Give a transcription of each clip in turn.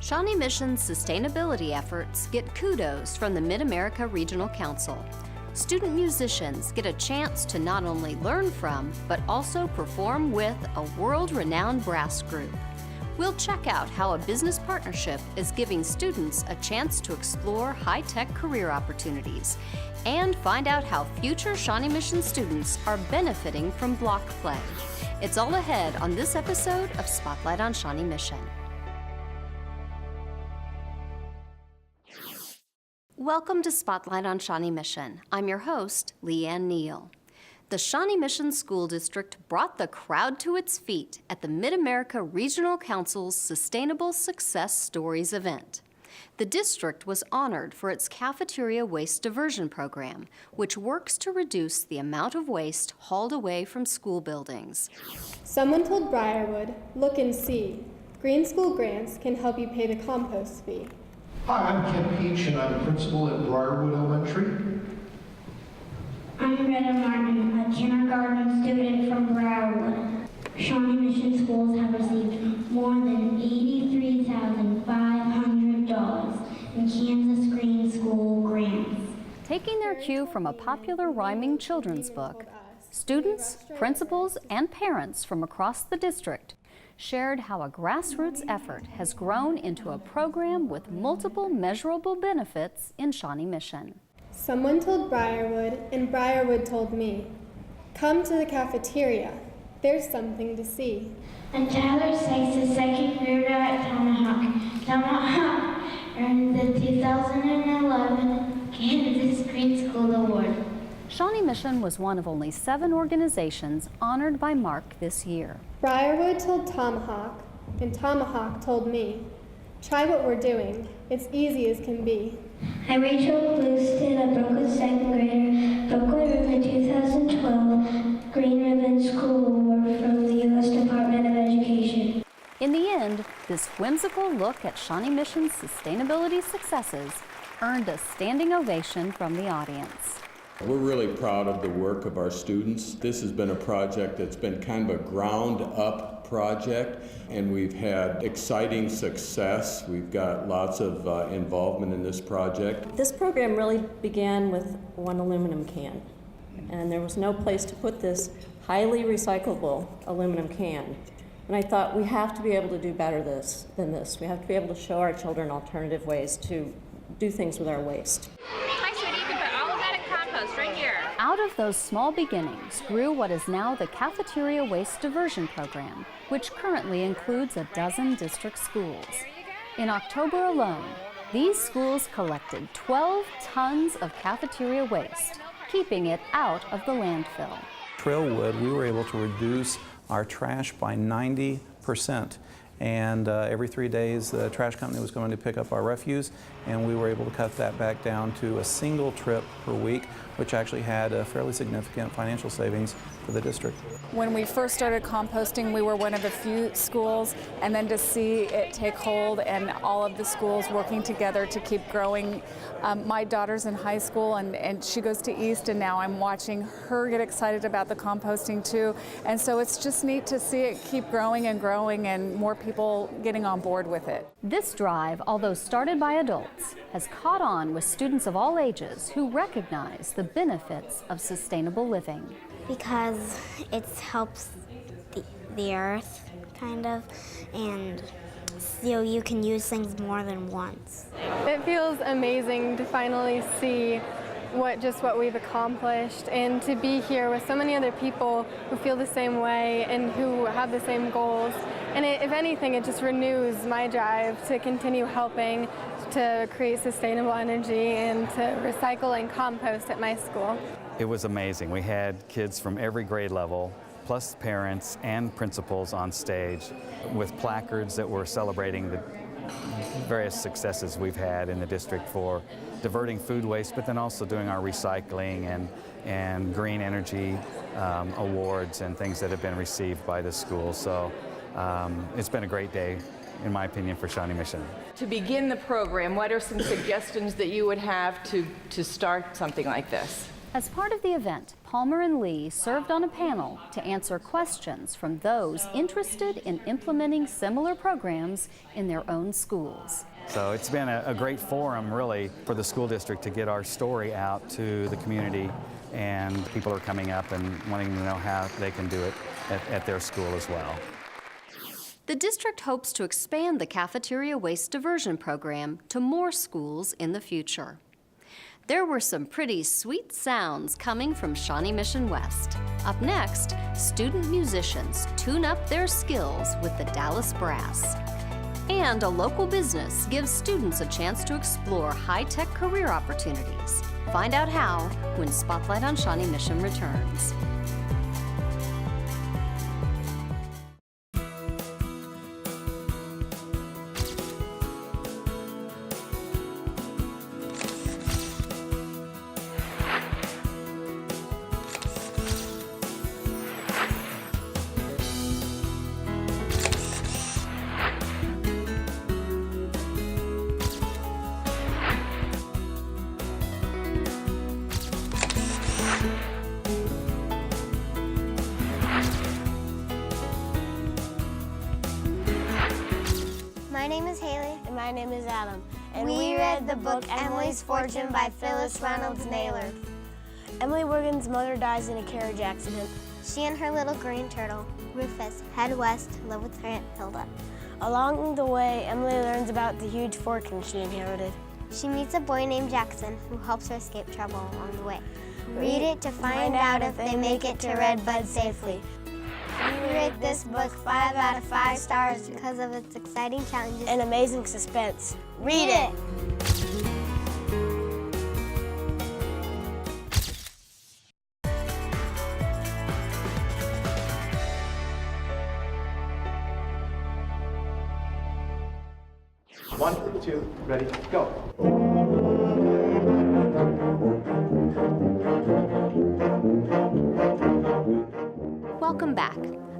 Shawnee Mission's sustainability efforts get kudos from the Mid-America Regional Council. Student musicians get a chance to not only learn from, but also perform with a world-renowned brass group. We'll check out how a business partnership is giving students a chance to explore high-tech career opportunities and find out how future Shawnee Mission students are benefiting from block play. It's all ahead on this episode of Spotlight on Shawnee Mission. Welcome to Spotlight on Shawnee Mission. I'm your host, Leanne Neal. The Shawnee Mission School District brought the crowd to its feet at the Mid-America Regional Council's Sustainable Success Stories event. The district was honored for its cafeteria waste diversion program, which works to reduce the amount of waste hauled away from school buildings. Someone told Briarwood, "Look and see. Green School grants can help you pay the compost fee." Hi, I'm Ken Peach, and I'm principal at Briarwood Elementary. I'm Retta Martin, a kindergarten student from Briarwood. Shawnee Mission schools have received more than $83,500 in Kansas Green School grants. Taking their cue from a popular rhyming children's book, students, principals, and parents from across the district shared how a grassroots effort has grown into a program with multiple measurable benefits in Shawnee Mission. Someone told Briarwood, and Briarwood told me, "Come to the cafeteria. There's something to see." And Tyler Sykes, the second grader at Tomahawk. Tomahawk earned the 2011 Kansas Green School Award. Shawnee Mission was one of only 7 organizations honored by MARC this year. Briarwood told Tomahawk, and Tomahawk told me, "Try what we're doing. It's easy as can be." I'm Rachel Blueston, a Brooklyn second grader. Brooklyn earned the 2012 Green Ribbon School Award from the U.S. Department of Education. In the end, this whimsical look at Shawnee Mission's sustainability successes earned a standing ovation from the audience. We're really proud of the work of our students. This has been a project that's been kind of a ground-up project, and we've had exciting success. We've got lots of involvement in this project. This program really began with one aluminum can, and there was no place to put this highly recyclable aluminum can. And I thought, we have to be able to do better than this. We have to be able to show our children alternative ways to do things with our waste. Hi, sweetie, you can put all of that in compost right here. Out of those small beginnings grew what is now the Cafeteria Waste Diversion Program, which currently includes a dozen district schools. In October alone, these schools collected 12 tons of cafeteria waste, keeping it out of the landfill. Trailwood, we were able to reduce our trash by 90%. And every 3 days, the trash company was going to pick up our refuse, and we were able to cut that back down to a single trip per week, which actually had a fairly significant financial savings for the district. When we first started composting, we were one of the few schools, and then to see it take hold and all of the schools working together to keep growing. My daughter's in high school, and she goes to East, and now I'm watching her get excited about the composting too. And so it's just neat to see it keep growing and more people getting on board with it. This drive, although started by adults, has caught on with students of all ages who recognize the benefits of sustainable living. Because it helps the earth, kind of, and so you can use things more than once. It feels amazing to finally see what we've accomplished, and to be here with so many other people who feel the same way and who have the same goals. And if anything, it just renews my drive to continue helping to create sustainable energy and to recycle and compost at my school. It was amazing. We had kids from every grade level, plus parents and principals on stage with placards that were celebrating the various successes we've had in the district for diverting food waste, but then also doing our recycling and green energy awards and things that have been received by the school. So it's been a great day, in my opinion, for Shawnee Mission. To begin the program, what are some suggestions that you would have to start something like this? As part of the event, Palmer and Lee served on a panel to answer questions from those interested in implementing similar programs in their own schools. So it's been a great forum, really, for the school district to get our story out to the community, and people are coming up and wanting to know how they can do it at their school as well. The district hopes to expand the cafeteria waste diversion program to more schools in the future. There were some pretty sweet sounds coming from Shawnee Mission West. Up next, student musicians tune up their skills with the Dallas Brass. And a local business gives students a chance to explore high-tech career opportunities. Find out how when Spotlight on Shawnee Mission returns. My name is Haley. And my name is Adam. And we read the book Emily's Fortune by Phyllis Reynolds Naylor. Emily Wiggins' mother dies in a carriage accident. She and her little green turtle, Rufus, head west to live with her Aunt Hilda. Along the way, Emily learns about the huge fortune she inherited. She meets a boy named Jackson who helps her escape trouble along the way. Read it to find out if they make it to Redbud safely. We rate this book 5 out of 5 stars because of its exciting challenges and amazing suspense. Read it! One, two, ready, go. Welcome back.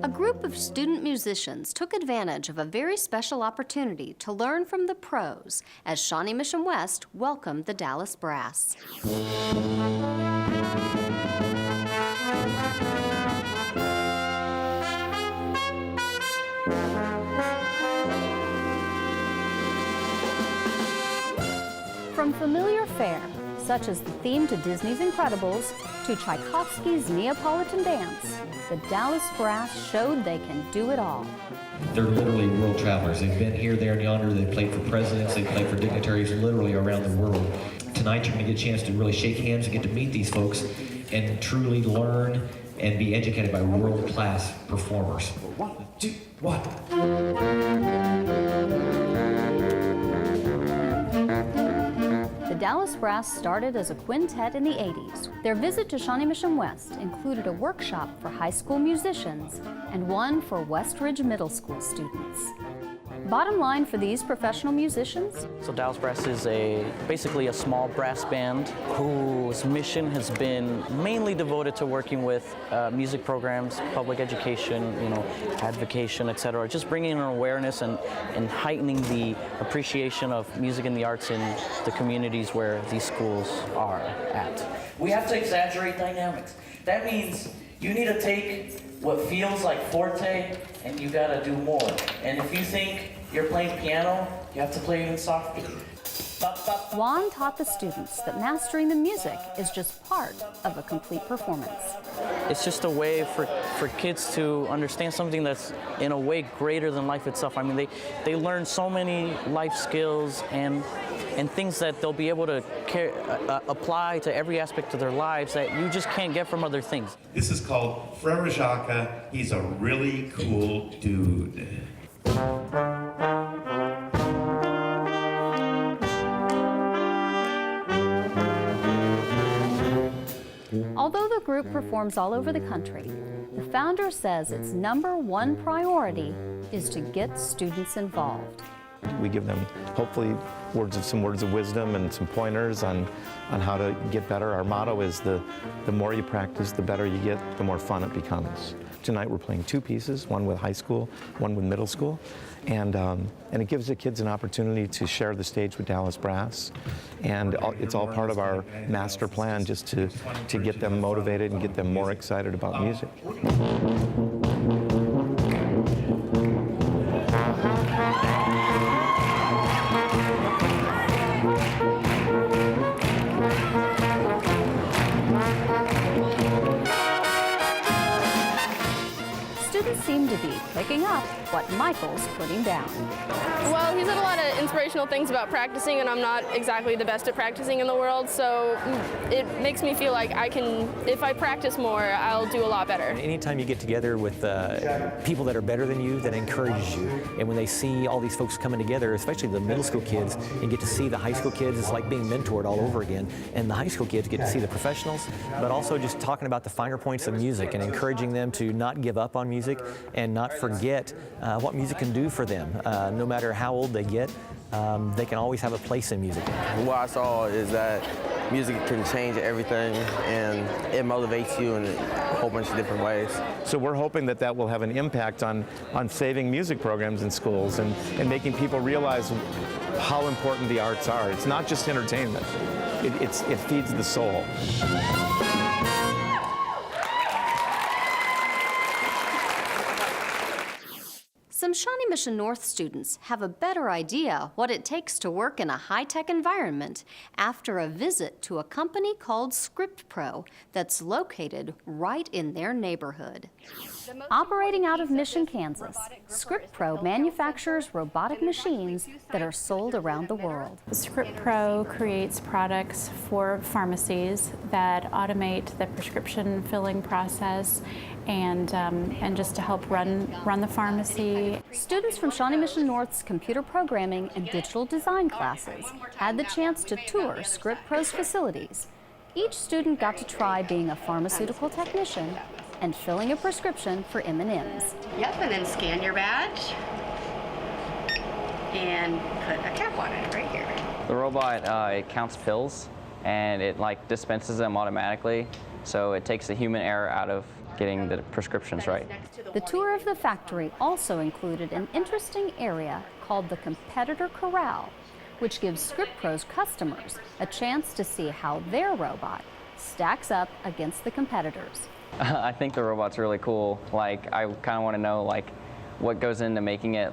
A group of student musicians took advantage of a very special opportunity to learn from the pros as Shawnee Mission West welcomed the Dallas Brass. From familiar fare, such as the theme to Disney's Incredibles, to Tchaikovsky's Neapolitan Dance, the Dallas Brass showed they can do it all. They're literally world travelers. They've been here, there, and yonder. They've played for presidents. They've played for dignitaries literally around the world. Tonight, you're going to get a chance to really shake hands and get to meet these folks and truly learn and be educated by world-class performers. 1, 2, 1. The Dallas Brass started as a quintet in the 80s. Their visit to Shawnee Mission West included a workshop for high school musicians and one for West Ridge Middle School students. Bottom line for these professional musicians? So Dallas Brass is basically a small brass band whose mission has been mainly devoted to working with music programs, public education, advocation, etc. Just bringing an awareness and heightening the appreciation of music and the arts in the communities where these schools are at. We have to exaggerate dynamics. That means you need to take what feels like forte and you gotta do more. And if you think you're playing piano, you have to play even softer. Juan taught the students that mastering the music is just part of a complete performance. It's just a way for kids to understand something that's in a way greater than life itself. I mean, they learn so many life skills and things that they'll be able to apply to every aspect of their lives that you just can't get from other things. This is called Frere Jacques. He's a really cool dude. Although the group performs all over the country, the founder says its #1 priority is to get students involved. We give them, hopefully, some words of wisdom and some pointers on how to get better. Our motto is the more you practice, the better you get, the more fun it becomes. Tonight we're playing 2 pieces, one with high school, one with middle school, and it gives the kids an opportunity to share the stage with Dallas Brass, and it's all part of our master plan just to get them motivated and get them more excited about music. Seem to be picking up what Michael's putting down. Well, he said a lot of inspirational things about practicing, and I'm not exactly the best at practicing in the world, so it makes me feel like if I practice more, I'll do a lot better. Anytime you get together with people that are better than you, that encourages you, and when they see all these folks coming together, especially the middle school kids, and get to see the high school kids, it's like being mentored all over again, and the high school kids get to see the professionals, but also just talking about the finer points of music and encouraging them to not give up on music and not forget what music can do for them. No matter how old they get, they can always have a place in music. What I saw is that music can change everything, and it motivates you in a whole bunch of different ways. So we're hoping that will have an impact on saving music programs in schools and making people realize how important the arts are. It's not just entertainment. It feeds the soul. Some Shawnee Mission North students have a better idea what it takes to work in a high-tech environment after a visit to a company called ScripPro that's located right in their neighborhood. Operating out of Mission, Kansas, ScripPro manufactures robotic machines that are sold around the world. ScripPro creates products for pharmacies that automate the prescription filling process and just to help run the pharmacy. Students from Shawnee Mission North's computer programming and digital design classes had the chance to tour ScripPro's facilities. Each student got to try being a pharmaceutical technician and filling a prescription for M&Ms. Yep, and then scan your badge and put a cap on it right here. The robot, it counts pills and it dispenses them automatically, so it takes the human error out of getting the prescriptions right. The tour of the factory also included an interesting area called the Competitor Corral, which gives ScripPro's customers a chance to see how their robot stacks up against the competitors. I think the robot's really cool. I kind of want to know what goes into making it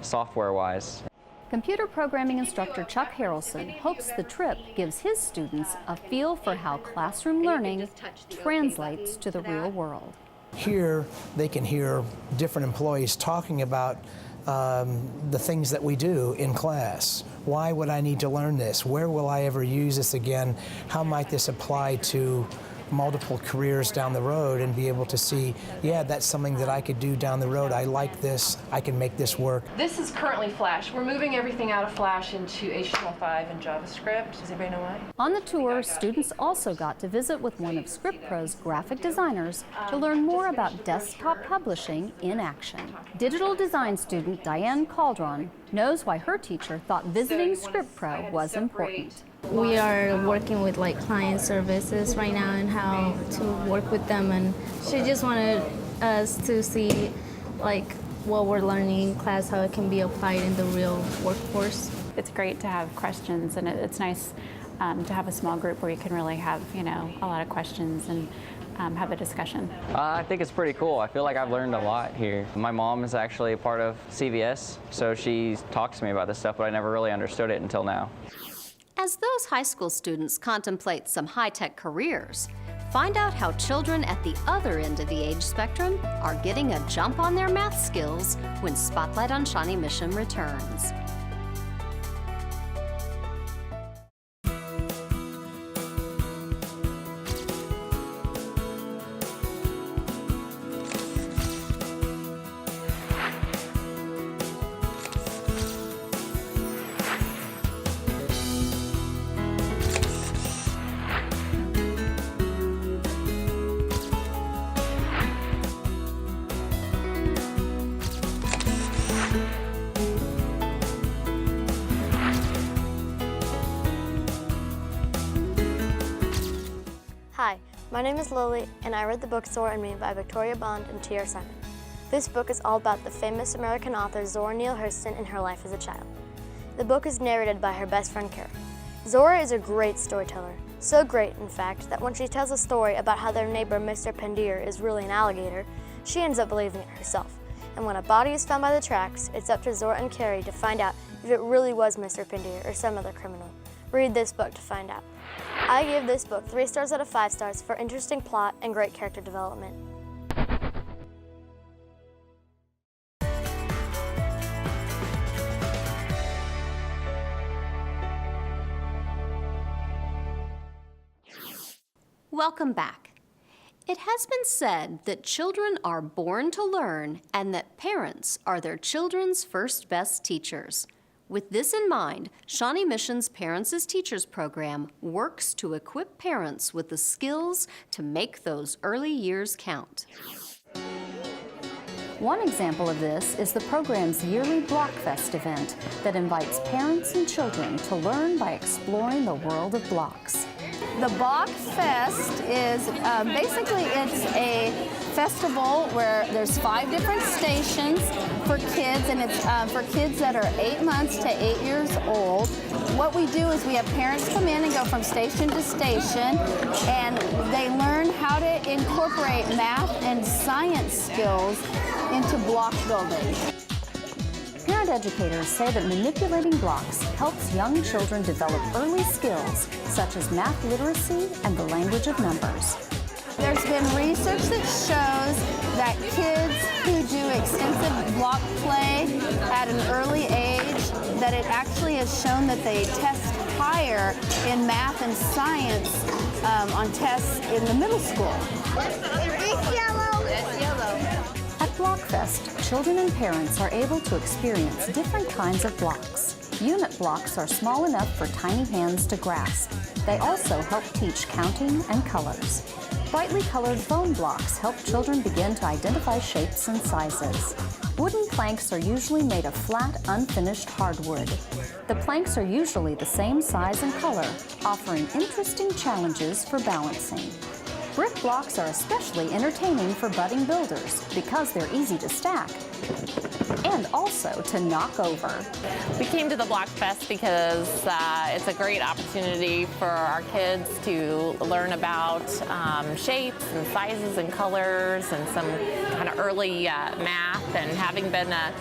software-wise. Computer programming instructor Chuck Harrelson hopes the trip gives his students a feel for how classroom learning translates to the real world. Here, they can hear different employees talking about the things that we do in class. Why would I need to learn this? Where will I ever use this again? How might this apply to multiple careers down the road, and be able to see, yeah, that's something that I could do down the road. I like this. I can make this work. This is currently Flash. We're moving everything out of Flash into HTML5 and JavaScript. Does anybody know why? On the tour, students also got to visit with one of ScripPro's graphic designers to learn more about desktop publishing in action. Digital design student Diane Caldron knows why her teacher thought visiting ScripPro was important. We are working with client services right now and how to work with them, and she just wanted us to see what we're learning in class, how it can be applied in the real workforce. It's great to have questions, and it's nice to have a small group where you can really have a lot of questions and have a discussion. I think it's pretty cool. I feel like I've learned a lot here. My mom is actually a part of CVS, so she talks to me about this stuff, but I never really understood it until now. As those high school students contemplate some high-tech careers, find out how children at the other end of the age spectrum are getting a jump on their math skills when Spotlight on Shawnee Mission returns. My name is Lily, and I read the book Zora and Me by Victoria Bond and T.R. Simon. This book is all about the famous American author Zora Neale Hurston and her life as a child. The book is narrated by her best friend Kara. Zora is a great storyteller, so great, in fact, that when she tells a story about how their neighbor Mr. Pendier is really an alligator, she ends up believing it herself. And when a body is found by the tracks, it's up to Zora and Carrie to find out if it really was Mr. Pendier or some other criminal. Read this book to find out. I give this book 3 stars out of 5 stars for interesting plot and great character development. Welcome back. It has been said that children are born to learn and that parents are their children's first best teachers. With this in mind, Shawnee Mission's Parents as Teachers program works to equip parents with the skills to make those early years count. One example of this is the program's yearly Blockfest event that invites parents and children to learn by exploring the world of blocks. The Block Fest is basically it's a festival where there's 5 different stations for kids, and it's for kids that are 8 months to 8 years old. What we do is we have parents come in and go from station to station, and they learn how to incorporate math and science skills into block building. Parent educators say that manipulating blocks helps young children develop early skills such as math literacy and the language of numbers. There's been research that shows that kids who do extensive block play at an early age, that it actually has shown that they test higher in math and science on tests in the middle school. It's yellow. That's yellow. At Blockfest, children and parents are able to experience different kinds of blocks. Unit blocks are small enough for tiny hands to grasp. They also help teach counting and colors. Brightly colored foam blocks help children begin to identify shapes and sizes. Wooden planks are usually made of flat, unfinished hardwood. The planks are usually the same size and color, offering interesting challenges for balancing. Brick blocks are especially entertaining for budding builders because they're easy to stack and also to knock over. We came to the Block Fest because it's a great opportunity for our kids to learn about shapes and sizes and colors and some kind of early math. And having been a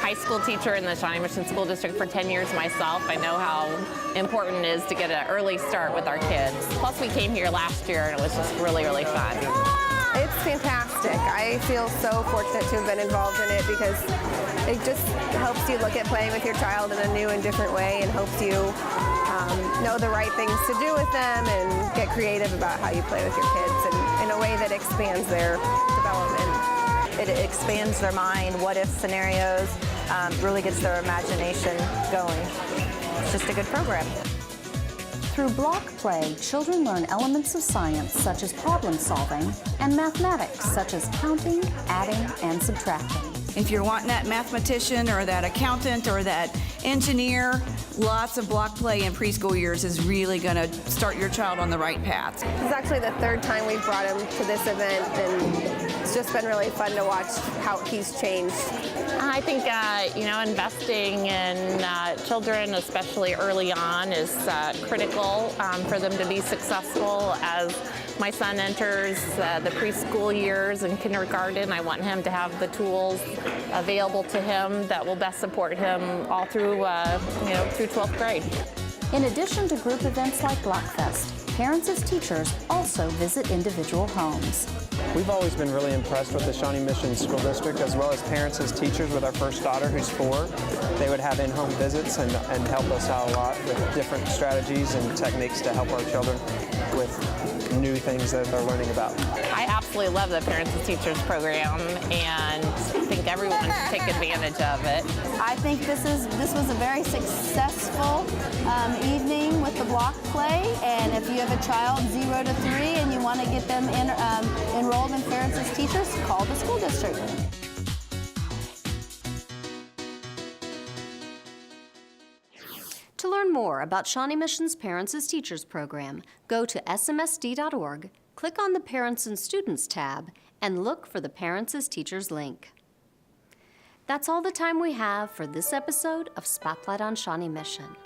high school teacher in the Shawnee Mission School District for 10 years myself, I know how important it is to get an early start with our kids. Plus we came here last year and it was just really, really fun. It's fantastic. I feel so fortunate to have been involved in it because it just helps you look at playing with your child in a new and different way and helps you know the right things to do with them and get creative about how you play with your kids and in a way that expands their development. It expands their mind, what-if scenarios, really gets their imagination going. It's just a good program. Through block play, children learn elements of science such as problem solving and mathematics such as counting, adding, and subtracting. If you're wanting that mathematician or that accountant or that engineer, lots of block play in preschool years is really going to start your child on the right path. This is actually the 3rd time we've brought him to this event, and it's just been really fun to watch how he's changed. I think, investing in children, especially early on, is critical for them to be successful. As my son enters the preschool years and kindergarten, I want him to have the tools available to him that will best support him all through, through 12th grade. In addition to group events like Blockfest, parents as teachers also visit individual homes. We've always been really impressed with the Shawnee Mission School District, as well as parents as teachers. With our first daughter, who's 4, they would have in-home visits and help us out a lot with different strategies and techniques to help our children with new things that they're learning about. I absolutely love the Parents as Teachers program, and I think everyone should take advantage of it. I think this was a very successful evening with the block play, and if you have a child 0 to 3 and you want to get them enrolled in Parents as Teachers, call the school district. To learn more about Shawnee Mission's Parents as Teachers program, go to smsd.org, click on the Parents and Students tab and look for the Parents as Teachers link. That's all the time we have for this episode of Spotlight on Shawnee Mission.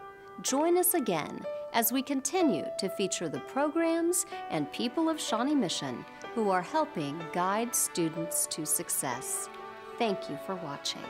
Join us again as we continue to feature the programs and people of Shawnee Mission who are helping guide students to success. Thank you for watching.